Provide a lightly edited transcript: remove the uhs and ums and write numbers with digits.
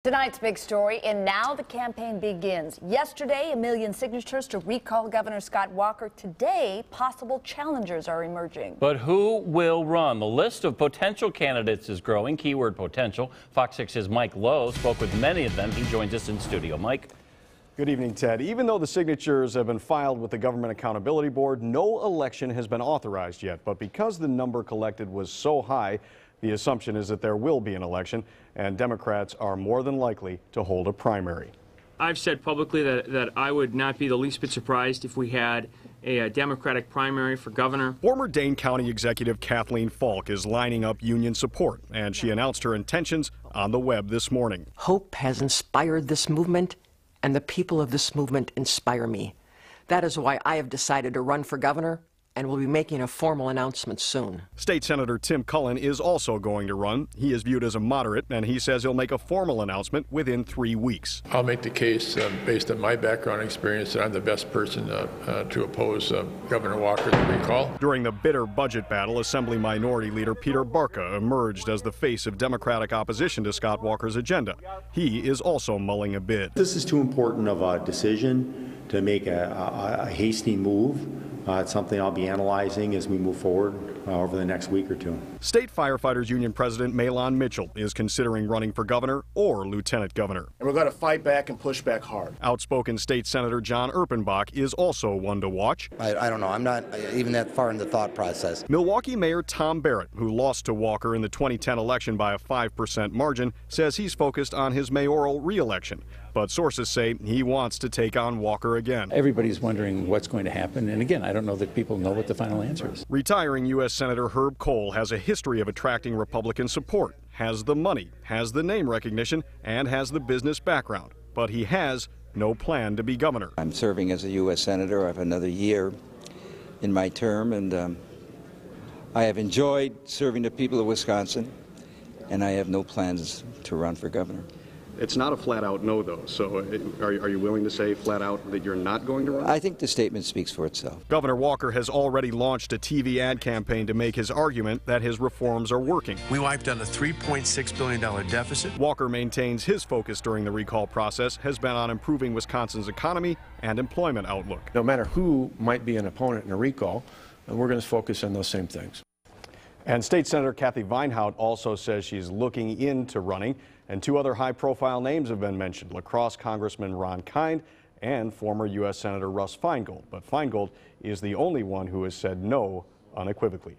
Tonight's big story, and now the campaign begins. Yesterday, 1 million signatures to recall Governor Scott Walker. Today, possible challengers are emerging. But who will run? The list of potential candidates is growing. Keyword potential. Fox 6's Mike Lowe spoke with many of them. He joins us in studio. Mike. Good evening, Ted. Even though the signatures have been filed with the Government Accountability Board, no election has been authorized yet. But because the number collected was so high, the assumption is that there will be an election, and Democrats are more than likely to hold a primary. I've said publicly that I would not be the least bit surprised if we had a Democratic primary for governor. Former Dane County Executive Kathleen Falk is lining up union support, and she announced her intentions on the web this morning. Hope has inspired this movement, and the people of this movement inspire me. That is why I have decided to run for governor, and will be making a formal announcement soon. State Senator Tim Cullen is also going to run. He is viewed as a moderate, and he says he'll make a formal announcement within 3 weeks. I'll make the case, based on my background experience, that I'm the best person to oppose Governor Walker to recall. During the bitter budget battle, Assembly Minority Leader Peter Barca emerged as the face of Democratic opposition to Scott Walker's agenda. He is also mulling a bid. This is too important of a decision to make a hasty move. It's something I'll be analyzing as we move forward over the next week or two. State Firefighters Union President Malon Mitchell is considering running for governor or lieutenant governor. And we're going to fight back and push back hard. Outspoken State Senator John Erpenbach is also one to watch. I don't know. I'm not even that far in the thought process. Milwaukee Mayor Tom Barrett, who lost to Walker in the 2010 election by a 5% margin, says he's focused on his mayoral re-election. But sources say he wants to take on Walker again. Everybody's wondering what's going to happen. And again, I don't know that people know what the final answer is. Retiring U.S. Senator Herb Kohl has a history of attracting Republican support, has the money, has the name recognition, and has the business background. But he has no plan to be governor. I'm serving as a U.S. Senator. I have another year in my term, and I have enjoyed serving the people of Wisconsin, and I have no plans to run for governor. It's not a flat-out no, though. So are you willing to say flat-out that you're not going to run? I think the statement speaks for itself. Governor Walker has already launched a TV ad campaign to make his argument that his reforms are working. We wiped out a $3.6 billion deficit. Walker maintains his focus during the recall process has been on improving Wisconsin's economy and employment outlook. No matter who might be an opponent in a recall, we're going to focus on those same things. And State Senator Kathy Vinehout also says she's looking into running. And two other high-profile names have been mentioned, La Crosse Congressman Ron Kind and former U.S. Senator Russ Feingold. But Feingold is the only one who has said no unequivocally.